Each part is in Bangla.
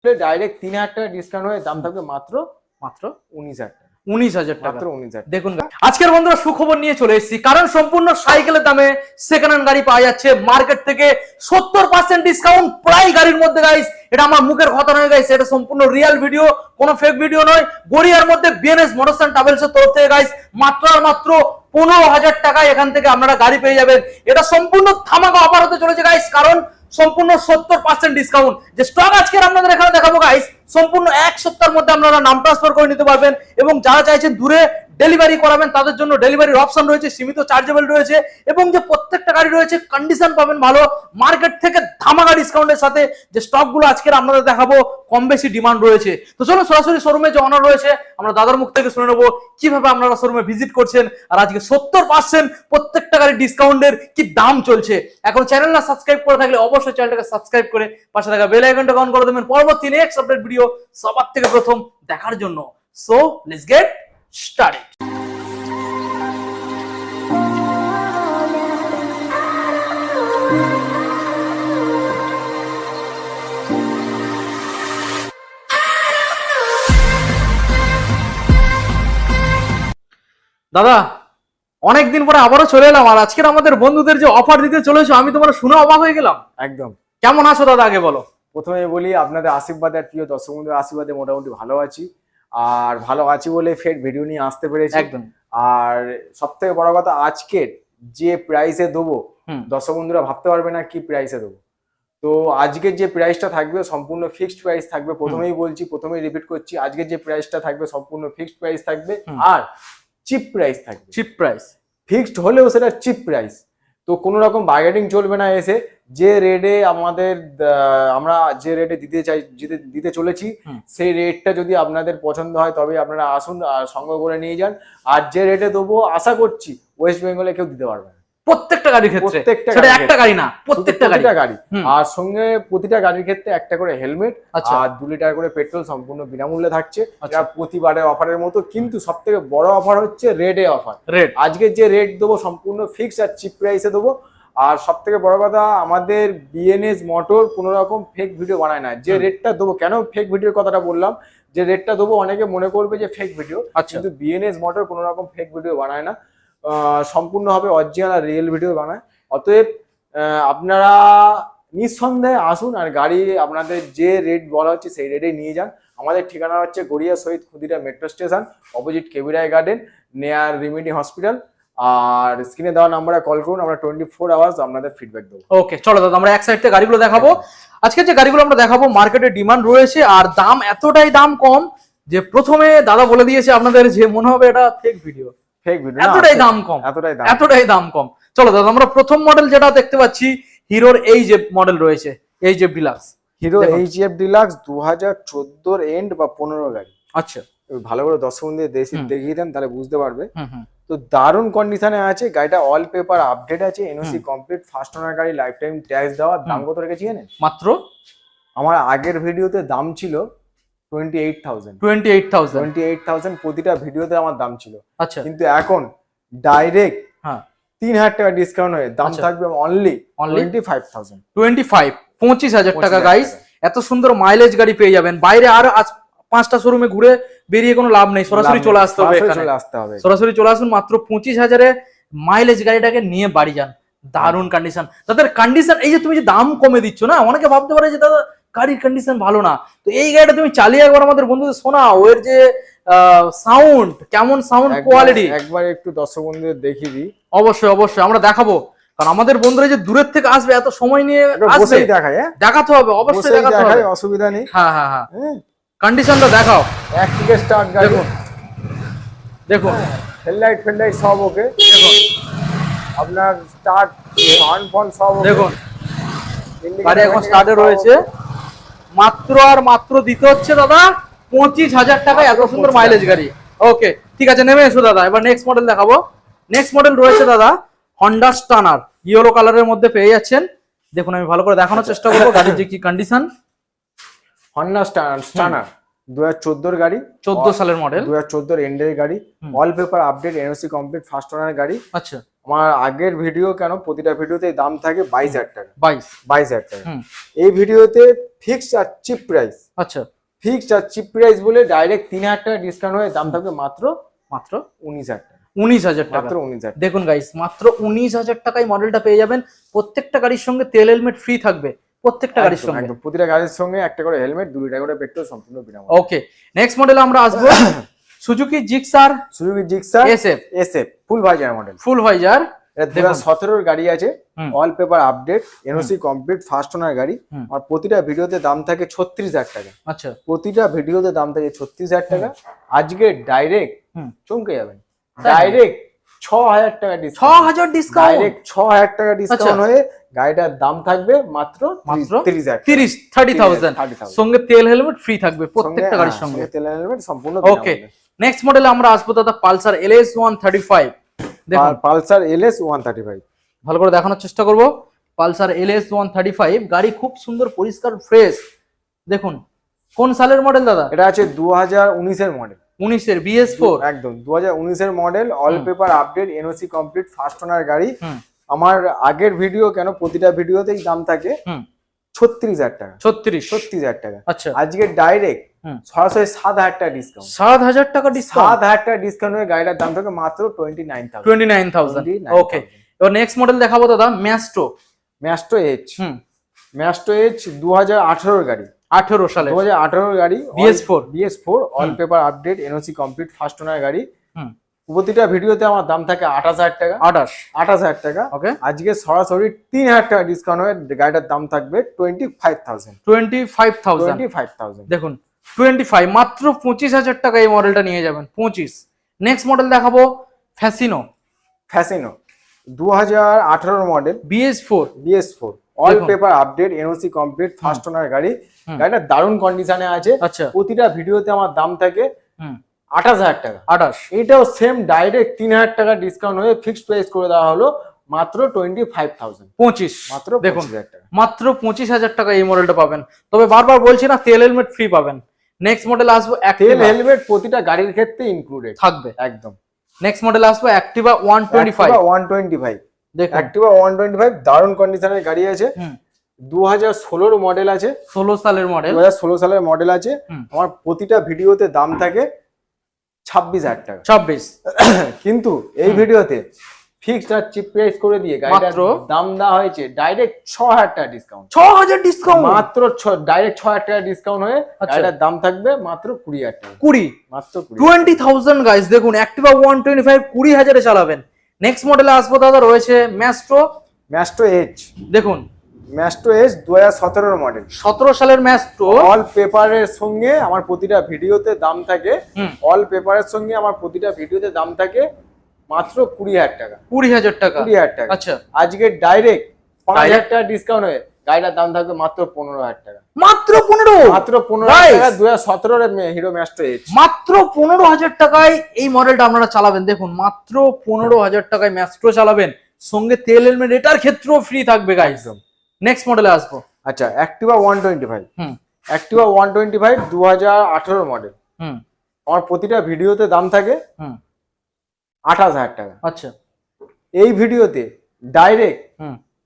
ডাইরেক্ট 3,000 টাকা ডিসকাউন্ট হয়ে দাম থাকবে মাত্র মাত্র 19,000 টাকা। 19,000 টাকা। মাত্র 19,000। দেখুন আজকের বন্ধুরা সুখবর নিয়ে চলে এসেছি, কারণ সম্পূর্ণ সাইকেলের দামে সেকেন্ড হ্যান্ড গাড়ি পাওয়া যাচ্ছে মার্কেট থেকে 70% ডিসকাউন্ট প্রায় গাড়ির মধ্যে গাইস। এটা আমার মুখের কথা নয় গাইস, এটা সম্পূর্ণ রিয়েল ভিডিও, কোনো ফেক ভিডিও নয়। গড়িয়ার মধ্যে বিএনএস মোটরস এন্ড ট্রাভেলস এর তরফ থেকে গাইস মাত্র আর মাত্র 15,000 টাকায় এখান থেকে আপনারা গাড়ি পেয়ে যাবেন। এটা সম্পূর্ণ ধামাকা অফার হতে চলেছে গাইস, কারণ সম্পূর্ণ 70% ডিসকাউন্ট। যে স্টক আজকে আপনাদের এখানে দেখাবো গাইস, সম্পূর্ণ এক সপ্তাহের মধ্যে আপনারা নাম ট্রান্সফার করে নিতে পারবেন। এবং যারা চাইছেন দূরে ডেলিভারি করাবেন তাদের জন্য ডেলিভারির অপশন রয়েছে, সীমিত চার্জেবল রয়েছে, এবং যে প্রত্যেকটা গাড়ি রয়েছে কন্ডিশন পাবেন ভালো মার্কেট থেকে ধামাকা ডিসকাউন্টের সাথে। যে স্টকগুলো আজকে আপনাদের দেখাবো কম বেশি ডিমান্ড রয়েছে। তো চলো সরাসরি শোরুমে যে অনার রয়েছে আমরা দাদার মুখ থেকে শুনে নেবো কিভাবে আপনারা শোরুমে ভিজিট করছেন, আর আজকে 70% প্রত্যেকটা গাড়ির ডিসকাউন্টের কি দাম চলছে। এখন চ্যানেল না সাবস্ক্রাইব করে থাকলে অবশ্যই চ্যানেলটাকে সাবস্ক্রাইব করে পাশে থাকা বেল আইকনটা অন করে দেবেন পরবর্তী নেক্সট আপডেট ভিডিও সবার থেকে প্রথম দেখার জন্য। So let's get started. দাদা অনেকদিন পরে আবারও চলে এলাম, আর আজকের আমাদের বন্ধুদের যে অফার দিতে চলেছো আমি তোমার শুনে অবাক হয়ে গেলাম। একদম। কেমন আছো দাদা আগে বলো? প্রথমে বলি আপনাদের আশীর্বাদে আর প্রিয় দর্শক বন্ধুদের আশীর্বাদে মোটামুটি ভালো আছি, আর ভালো আছি বলে ফের ভিডিও নিয়ে আসতে পেরেছি। একদম। আর সব থেকে বড় কথা, আজকের যে প্রাইসে দেবো দর্শক বন্ধুরা ভাবতে পারবে না কি প্রাইসে দেবো। তো আজকের যে প্রাইসটা থাকবে সম্পূর্ণ ফিক্সড প্রাইস থাকবে। প্রথমেই বলছি, প্রথমেই রিপিট করছি, আজকের যে প্রাইসটা থাকবে সম্পূর্ণ ফিক্সড প্রাইস থাকবে, আর চিপ প্রাইস থাকবে। চিপ প্রাইস, ফিক্সড হলেও সেটা চিপ প্রাইস। তো কোনো রকম বার্গেনিং চলবে না। এসে যে রেটে আমরা যে রেটে দিতে চলেছি সেই রেটটা যদি আপনাদের পছন্দ হয় তবে আপনারা আসুন আর সংগ্রহ করে নিয়ে যান। আর যে রেটে দেবো আশা করছি ওয়েস্ট বেঙ্গলে কেউ দিতে পারবে না। প্রত্যেকটা গাড়ির ক্ষেত্রে, সেটা একটা গাড়ি না, প্রত্যেকটা গাড়ি। আর সঙ্গে প্রতিটা গাড়ির ক্ষেত্রে একটা করে হেলমেট আর 2 লিটার করে পেট্রোল সম্পূর্ণ বিনামূল্যে থাকছে। এটা প্রতিবারের অফারের মতো, কিন্তু সব থেকে বড় অফার হচ্ছে রেটে অফার। আজকে যে রেট দেবো সম্পূর্ণ ফিক্স আর চিপ প্রাইসে দেবো। আর সব থেকে বড় কথা, আমাদের বিএনএস মোটর কোনো রকম ফেক ভিডিও বানায় না। যে রেটটা দেবো, কেন ফেক ভিডিওর কথাটা বললাম, যে রেটটা দেবো অনেকে মনে করবে যে ফেক ভিডিও, কিন্তু বিএনএস মোটর কোনো রকম ফেক ভিডিও বানায় না, সম্পূর্ণভাবে অরিজিনাল আর রিয়েল ভিডিও বানায়। অতএব আপনারা নিঃসন্দেহে আসুন আর গাড়ি আপনাদের যে রেট বলা হচ্ছে সেই রেটেই নিয়ে যান। আমাদের ঠিকানা হচ্ছে Garia Shahid Khudiram metro station, opposite Kabirai garden, near remedy hospital. আর স্ক্রিনে দেওয়া নাম্বারে কল করুন, আমরা 24 আওয়ার্স আপনাদের ফিডব্যাক দেবো। ওকে চলো দাদা আমরা এক সাইড থেকে গাড়িগুলো দেখাবো। আজকে যে গাড়িগুলো আমরা দেখাবো মার্কেটে ডিমান্ড রয়েছে, আর দাম এতটাই দাম কম যে প্রথমে দাদা বলে দিয়েছে আপনাদের যে মনে হবে এটা ফেক ভিডিও। এতটাই দাম কম, এতটাই দাম কম। চলো দাদা আমরা প্রথম মডেল যেটা দেখতে পাচ্ছি হিরোর এই যে মডেল রয়েছে, এই যে Deluxe, Hero HF Deluxe 2014 end বা 15 গাড়ি। আচ্ছা, ভালো করে দর্শক বন্ধুদের দেখিয়ে দেন তাহলে বুঝতে পারবে। তো দারুণ কন্ডিশনে আছে গাড়িটা, অল পেপার আপডেট আছে, এনওসি কমপ্লিট, ফার্স্ট ওনার গাড়ি, লাইফ টাইম ট্যাক্স দেওয়া। দাম কত রেখেছি জানেন? মাত্র আমার আগের ভিডিওতে দাম ছিল 28,000 প্রতিটা ভিডিওতে আমার দাম ছিল। আচ্ছা, কিন্তু এখন ডাইরেক্ট 3,000 টাকা ডিসকাউন্ট হয়ে দাম থাকবে অনলি 25,000 টাকা গাইস। এত সুন্দর মাইলেজ গাড়ি পেয়ে যাবেন। বাইরে আর 5টা শোরুমে ঘুরে বেরিয়ে কোনো লাভ নেই, সরাসরি চলে আসতে হবে। সরাসরি চলে আসুন, মাত্র 25,000-এ মাইলেজ গাড়িটাকে নিয়ে বাড়ি যান। দারুণ কন্ডিশন তাদের কন্ডিশন। এই যে তুমি যে দাম কমে দিচ্ছ না, অনেকে ভাবতে পারে যে দাদা গাড়ির কন্ডিশন ভালো না, তো এই গাড়িটা তুমি চালিয়ে একবার আমাদের বন্ধুদের শোনাও, ওর যে সাউন্ড, কেমন সাউন্ড কোয়ালিটি একবার একটু দর্শক বন্ধুদের দেখিয়ে দিই। অবশ্যই অবশ্যই আমরা দেখাবো, কারণ আমাদের বন্ধুরা যে দূরের থেকে আসবে এত সময় নিয়ে আসবে, দেখাতে হবে, অবশ্যই দেখাতে হবে, অসুবিধা নেই। হ্যাঁ হ্যাঁ হ্যাঁ, কন্ডিশনটা দেখাও। এক থেকে স্টার্ট গাড়ি, দেখুন হেডলাইট ফেডলাইট সব ওকে, দেখুন আপনার স্টার্ট ফোন সব ওকে। দেখুন গাড়ি এখন স্টার্টে রয়েছে, মাত্র আর মাত্র দিতে হচ্ছে দাদা 25,000 টাকায় এত সুন্দর মাইলেজ গাড়ি। ওকে ঠিক আছে, নেমে এসো দাদা। এবার নেক্সট মডেল দেখাবো। নেক্সট মডেল রয়েছে দাদা হন্ডা স্টানার, ইয়েলো কালারের মধ্যে পেয়ে যাচ্ছেন। দেখুন আমি ভালো করে দেখানোর চেষ্টা করবো গাড়ির যে কি কন্ডিশন। হন্ডা স্টানার 2014 গাড়ি, 14 সালের মডেল, 2014 এন্ডের গাড়ি, all paper update, NOC complete, first owner গাড়ি। আচ্ছা, আমার আগের ভিডিও কেন প্রতিটা ভিডিওতে দাম থাকে 22,000 টাকা, 22,000 টাকা। এই ভিডিওতে ফিক্সড আর চিপ প্রাইস। আচ্ছা, ফিক্সড আর চিপ প্রাইস বলে ডাইরেক্ট 3,000 টাকা ডিসকাউন্ট হয়ে দাম থাকবে মাত্র 19,000 টাকা। 19,000 টাকা, মাত্র 19,000। দেখুন গাইস, মাত্র 19,000 টাকায় মডেলটা পেয়ে যাবেন। প্রত্যেকটা গাড়ির সঙ্গে তেল হেলমেট ফ্রি থাকবে, প্রত্যেকটা গাড়ির সঙ্গে। একদম প্রতিটা গাড়ির সঙ্গে একটা করে হেলমেট, 2 লিটার করে পেট্রোল, সম্পূর্ণ বিনামূল্যে। ওকে, নেক্সট মডেলে আমরা আসবো সুজুকি জিক্সার এসএফ ফুল ভাইজার মডেল। ফুল ভাইজার, 2017 গাড়ি আছে, all paper update, NOC complete, first owner গাড়ি। আর প্রতিটা ভিডিওতে দাম থাকে 36,000 টাকা। আচ্ছা, প্রতিটা ভিডিওতে দাম থাকে 36,000 টাকা। আজকে ডাইরেক্ট চমকে যাবেন, ডাইরেক্ট 6,000 টাকা ডিসকাউন্ট। 6,000 ডিসকাউন্ট, ডাইরেক্ট 6,000 টাকা ডিসকাউন্ট হয়ে গাড়িটার দাম থাকবে মাত্র 30,000। সঙ্গে তেল হেলমেট ফ্রি থাকবে প্রত্যেকটা গাড়ির সঙ্গে। তেল হেলমেট সম্পূর্ণ। ওকে, নেক্সট মডেলে আমরা আসবো দাদা পালসার LS 135। দেখুন পালসার LS 135 ভালো করে দেখানোর চেষ্টা করব। পালসার LS 135 গাড়ি খুব সুন্দর, পরিষ্কার, ফ্রেশ। দেখুন কোন সালের মডেল দাদা? এটা আছে 2019 এর মডেল, 19 এর BS4। একদম 2019 এর model, all paper update, NOC complete, first owner গাড়ি। আমার আগের ভিডিও কেন প্রতিটা ভিডিওতেই দাম থাকে 36,000 টাকা। 36,000 টাকা। আচ্ছা, আজকে ডাইরেক্ট সরাসরি 7,000 টাকা ডিসকাউন্ট। 7,000 টাকা ডিসকাউন্ট। 7,000 টাকা ডিসকাউন্ট হয়ে গাড়িটার দাম থাকে মাত্র 29,000। 29,000। ওকে, এবার নেক্সট মডেল দেখাবো দাদা ম্যাস্টো এইচ। ম্যাস্টো এইচ 2018 গাড়ি, 18 সালে, 2018 গাড়ি, BS4 all paper update, NOC complete, first owner গাড়ি। প্রতিটা ভিডিওতে আমার দাম থাকে 28,000 টাকা। 28,000 টাকা। ওকে, আজকে সরাসরি 3,000 টাকা ডিসকাউন্ট হয়ে গাড়িটার দাম থাকবে 25,000। 25,000। দেখুন 25, মাত্র 25,000 টাকা এই মডেলটা নিয়ে যাবেন। 25। নেক্সট মডেল দেখাবো Fascino 2018 model, BS4 all paper update, NOC complete, first owner গাড়ি। গাড়িটা দারুণ কন্ডিশনে আছে। আচ্ছা, প্রতিটা ভিডিওতে আমার দাম থাকে 28,000 টাকা। 28। এটাও সেম ডাইরেক্ট 3,000 টাকা ডিসকাউন্ট হয়ে ফিক্সড প্রাইস করে দেওয়া হলো মাত্র 25,000। 25। মাত্র দেখুন 25,000 টাকা। মাত্র 25,000 টাকা এই মডেলটা পাবেন। তবে বারবার বলছি না, তেল হেলমেট ফ্রি পাবেন। নেক্সট মডেল আসবো তেল হেলমেট প্রতিটা গাড়ির ক্ষেত্রে ইনক্লুডেড থাকবে একদম। নেক্সট মডেল আসবো অ্যাক্টিভা 125। দেখুন অ্যাক্টিভা 125 দারুণ কন্ডিশনের গাড়ি আছে। 2016 মডেল আছে, 16 সালের মডেল, 2016 সালের মডেল আছে। আমার প্রতিটা ভিডিওতে দাম থাকে 26,000 টাকা। 26। কিন্তু এই ভিডিওতে ফিক্সড আর চিপ প্রাইস করে দিয়ে গাড়িটার দাম দেওয়া হয়েছে ডাইরেক্ট 6,000 টাকা ডিসকাউন্ট। 6,000 ডিসকাউন্ট, মাত্র ডাইরেক্ট 6,000 টাকা ডিসকাউন্ট হয়ে গাড়িটার দাম থাকবে মাত্র 20,000 টাকা। 20, মাত্র 20,000 গাইস। দেখুন অ্যাক্টিভা 125 20,000 এ চালাবেন। নেক্সট মডেলে আসবো দাদা, রয়েছে ম্যাস্টো এইচ। দেখুন ম্যাস্টো এইচ 2017 মডেল, 17 সালের ম্যাস্টো। অল পেপারের সঙ্গে আমার প্রতিটা ভিডিওতে দাম থাকে, অল পেপারের সঙ্গে আমার প্রতিটা ভিডিওতে দাম থাকে মাত্র 20,000 টাকা। 20,000 টাকা। 20,000 টাকা। আচ্ছা, আজকে ডাইরেক্ট 5,000 টাকা ডিসকাউন্ট হয়ে গাড়িটার দাম থাকবে মাত্র 15,000 টাকা। মাত্র 15 টাকা। 2017 এর হিরো ম্যাস্টো এইচ মাত্র 15,000 টাকায় এই মডেলটা আপনারা চালাবেন। দেখুন মাত্র 15,000 টাকায় ম্যাস্ট্রো চালাবেন, সঙ্গে তেল হেলমেট এটার ক্ষেত্রেও ফ্রি থাকবে গাইস। নেক্সট মডেলে আসবো। আচ্ছা, অ্যাক্টিভা 125। অ্যাক্টিভা 125 2018 মডেল। আমার প্রতিটা ভিডিওতে দাম থাকে 28,000 টাকা। আচ্ছা, এই ভিডিওতে ডাইরেক্ট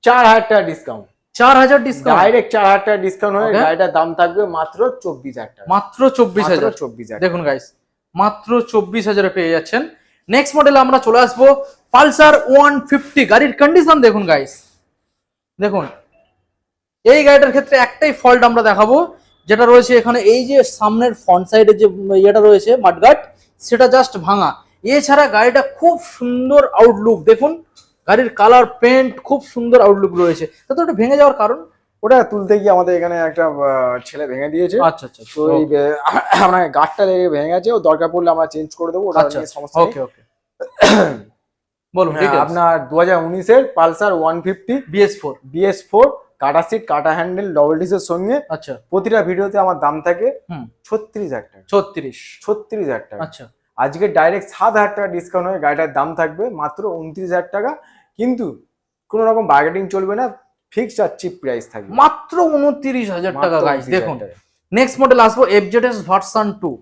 4,000 টাকা ডিসকাউন্ট। 4,000 ডিসকাউন্ট, ডাইরেক্ট 4,000 টাকা ডিসকাউন্ট হয়ে গাড়িটার দাম থাকবে মাত্র 24,000 টাকা। মাত্র 24,000। দেখুন গাইস, মাত্র 24,000 এ পেয়ে যাচ্ছেন। নেক্সট মডেলে আমরা চলে আসবো পালসার 150। গাড়ির কন্ডিশন দেখুন গাইস। দেখুন এই গাড়িটার ক্ষেত্রে একটাই ফল্ট আমরা দেখাবো, যেটা রয়েছে এখানে, এই যে সামনের ফ্রন্ট সাইডে যে ইয়েটা রয়েছে মাডগার্ড, সেটা জাস্ট ভাঙা। এছাড়া গাড়িটা খুব সুন্দর আউটলুক। দেখুন গাড়ির কালার, পেন্ট, খুব সুন্দর আউটলুক রয়েছে। তো ওটা ভেঙে যাওয়ার কারণ? ওটা তুলতে গিয়ে আমাদের এখানে একটা ছেলে ভেঙে দিয়েছে। আচ্ছা আচ্ছা, তো এই আপনার গার্ডটা লেগে ভেঙে গেছে, ও দরকার পড়লে আমরা চেঞ্জ করে দেবো, ওটা নিয়ে সমস্যা নেই। ওকে ওকে, বলুন। আপনার 2019 এর পালসার 150 BS4 কাটা সিট, কাটা হ্যান্ডেল, ডবল ডিসের সঙ্গে। আচ্ছা, প্রতিটা ভিডিওতে আমার দাম থাকে 36,000 টাকা। 36,000 টাকা। আচ্ছা, আজকে ডাইরেক্ট 7,000 টাকা ডিসকাউন্ট হয়ে গাড়িটার দাম থাকবে মাত্র 29,000 টাকা। কিন্তু কোনো রকম বার্গেনিং চলবে না, ফিক্সড আর চিপ প্রাইস থাকবে মাত্র 29,000 টাকা গাইস। দেখুন নেক্সট মডেল আসবো FZS version 2।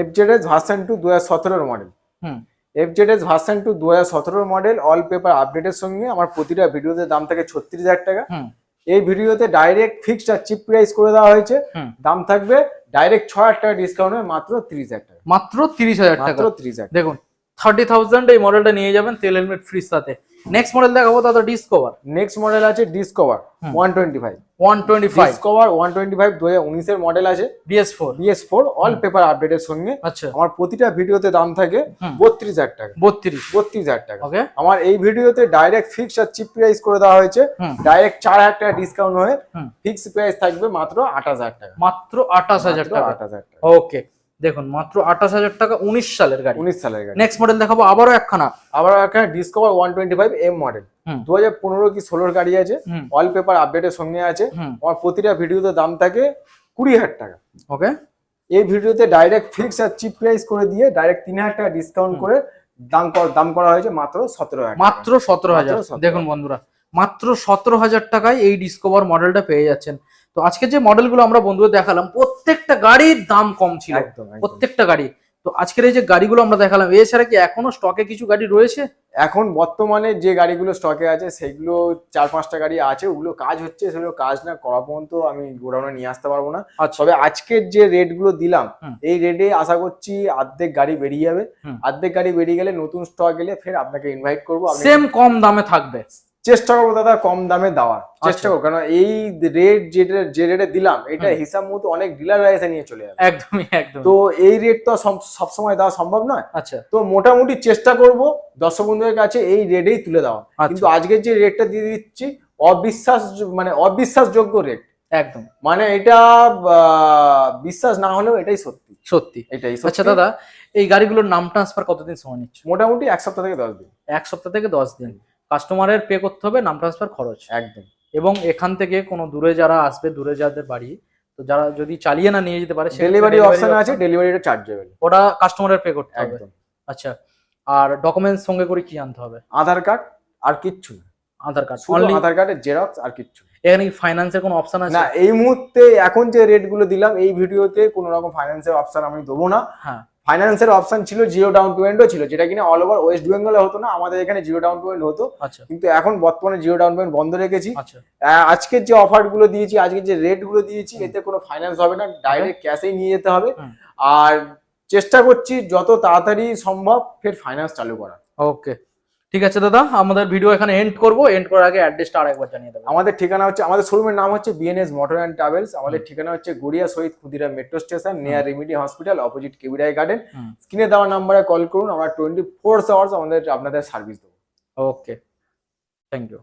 FZS version 2 2017 model. FZS version 2 2017 model all paper আপডেটের সঙ্গে আমার প্রতিটা ভিডিওতে দাম থাকে 36,000 টাকা। এই ভিডিওতে ডাইরেক্ট ফিক্সড আর চিপ প্রাইস করে দেওয়া হয়েছে। দাম থাকবে ডাইরেক্ট 6,000 টাকা ডিসকাউন্ট হয়ে মাত্র 30,000 টাকা। মাত্র 30,000 টাকা। মাত্র 30,000। দেখুন 30,000 এই মডেলটা নিয়ে যাবেন তেল হেলমেট ফ্রির সাথে। নেক্সট মডেল দেখাবো দাদা ডিসকভার। নেক্সট মডেল আছে ডিসকভার 125। 125 ডিসকভার 125 2019 এর মডেল আছে। BS4 অল পেপার আপডেটের সঙ্গে। আচ্ছা, আমার প্রতিটা ভিডিওতে দাম থাকে 32,000 টাকা। 32,000 টাকা। ওকে, আমার এই ভিডিওতে ডাইরেক্ট ফিক্স আর চিপ প্রাইস করে দেওয়া হয়েছে। ডাইরেক্ট 4,000 টাকা ডিসকাউন্ট হয়ে ফিক্স প্রাইস থাকবে মাত্র 28,000 টাকা। মাত্র 28,000 টাকা। 28,000 টাকা। ওকে, দেখুন মাত্র 28,000 টাকা 19 সালের গাড়ি। 19 সালের গাড়ি। নেক্সট মডেল দেখাবো আবারও একখানা ডিসকভার 125 M মডেল 2015 কি 16 গাড়ি আছে। অল পেপার আপডেটের সঙ্গে আছে। আমার প্রতিটা ভিডিওতে দাম থাকে 20,000 টাকা। ওকে, এই ভিডিওতে ডাইরেক্ট ফিক্স আর চিপ প্রাইস করে দিয়ে ডাইরেক্ট 3,000 টাকা ডিসকাউন্ট করে দাম করা হয়েছে মাত্র 17,000। মাত্র 17,000। দেখুন বন্ধুরা, মাত্র 17,000 টাকায় এই ডিসকভার মডেলটা পেয়ে যাচ্ছেন। তো আজকে যে মডেলগুলো আমরা বন্ধুদের দেখালাম প্রত্যেকটা গাড়ির দাম কম ছিল, প্রত্যেকটা গাড়ি। তো আজকের এই যে গাড়িগুলো আমরা দেখালাম, এছাড়া কি এখনো স্টকে কিছু গাড়ি রয়েছে? এখন বর্তমানে যে গাড়িগুলো স্টকে আছে সেগুলো 4-5টা গাড়ি আছে, ওগুলো কাজ হচ্ছে। সেগুলো কাজ না করা পর্যন্ত আমি গোডাউনে নিয়ে আসতে পারবো না। তবে আজকের যে রেট গুলো দিলাম এই রেটে আশা করছি অর্ধেক গাড়ি বেরিয়ে যাবে। অর্ধেক গাড়ি বেরিয়ে গেলে নতুন স্টক এলে ফের আপনাকে ইনভাইট করবো। সেম কম দামে থাকবে, চেষ্টা করবো দাদা কম দামে দেওয়ার চেষ্টা করবো, কারণ এই রেট যে রেটে দিলাম এটা হিসাব মতো অনেক ডিলাররা এসে নিয়ে চলে যাবে। একদমই একদম। তো এই রেট তো সবসময় দেওয়া সম্ভব নয়। আচ্ছা, তো মোটামুটি চেষ্টা করব দর্শক বন্ধুদের কাছে এই রেটেই তুলে দেওয়া। কিন্তু আজকের যে রেটটা দিয়ে দিচ্ছি অবিশ্বাসযোগ্য রেট একদম, মানে এটা বিশ্বাস না হলেও এটাই সত্যি এটাই। আচ্ছা দাদা, এই গাড়িগুলোর নাম ট্রান্সফার কতদিন সময় নিচ্ছে? মোটামুটি 1 সপ্তাহ থেকে 10 দিন। 1 সপ্তাহ থেকে 10 দিন কাস্টমারের পে করতে হবে নাম ট্রান্সফার খরচ একদম। এবং এখান থেকে কোনো দূরে যারা আসবে, দূরে যাদের বাড়ি, তো যারা যদি চালিয়ে না নিয়ে যেতে পারে ডেলিভারি অপশন আছে, ডেলিভারিটা চার্জেবল, ওটা কাস্টমারের পে করতে হবে। একদম। আচ্ছা, আর ডকুমেন্টস সঙ্গে করে কি আনতে হবে? আধার কার্ড আর কিচ্ছু না। আধার কার্ড, অনলি আধার কার্ডের জেরক্স আর কিচ্ছু। এখানে কি ফাইন্যান্সের কোনো অপশন আছে? না, এই মুহূর্তে এখন যে রেট গুলো দিলাম এই ভিডিওতে কোনো রকম ফাইন্যান্সের অপশন আমি দেবো না। হ্যাঁ, ফাইন্যান্সের অপশন ছিল, জিরো ডাউন পেমেন্টও ছিল, যেটা কিনা অল ওভার ওয়েস্ট বেঙ্গলে হতো না, আমাদের এখানে জিরো ডাউন পেমেন্ট হতো। আচ্ছা, কিন্তু এখন বর্তমানে জিরো ডাউন পেমেন্ট বন্ধ রেখেছি। আচ্ছা, আজকের যে অফার গুলো দিয়েছি, আজকের যে রেট গুলো দিয়েছি, এতে কোনো ফাইন্যান্স হবে না, ডাইরেক্ট ক্যাশেই নিয়ে যেতে হবে। আর চেষ্টা করছি যত তাড়াতাড়ি সম্ভব ফের ফাইন্যান্স চালু করা। ওকে, ঠিক আছে দাদা, আমাদের ভিডিও এখানে এন্ড করবো। এন্ড করার আগে অ্যাড্রেসটা আরেকবার জানিয়ে দেবো। আমাদের ঠিকানা হচ্ছে, আমাদের শোরুমের নাম হচ্ছে বিএনএস মোটর অ্যান্ড ট্রাভেলস। আমাদের ঠিকানা হচ্ছে Garia Shahid Khudiram metro station, near remedy hospital, opposite Kabirai garden. স্ক্রিনে দেওয়া নাম্বারে কল করুন, আমরা 24 আওয়ার্স আপনাদের সার্ভিস দেবো। ওকে, থ্যাংক ইউ।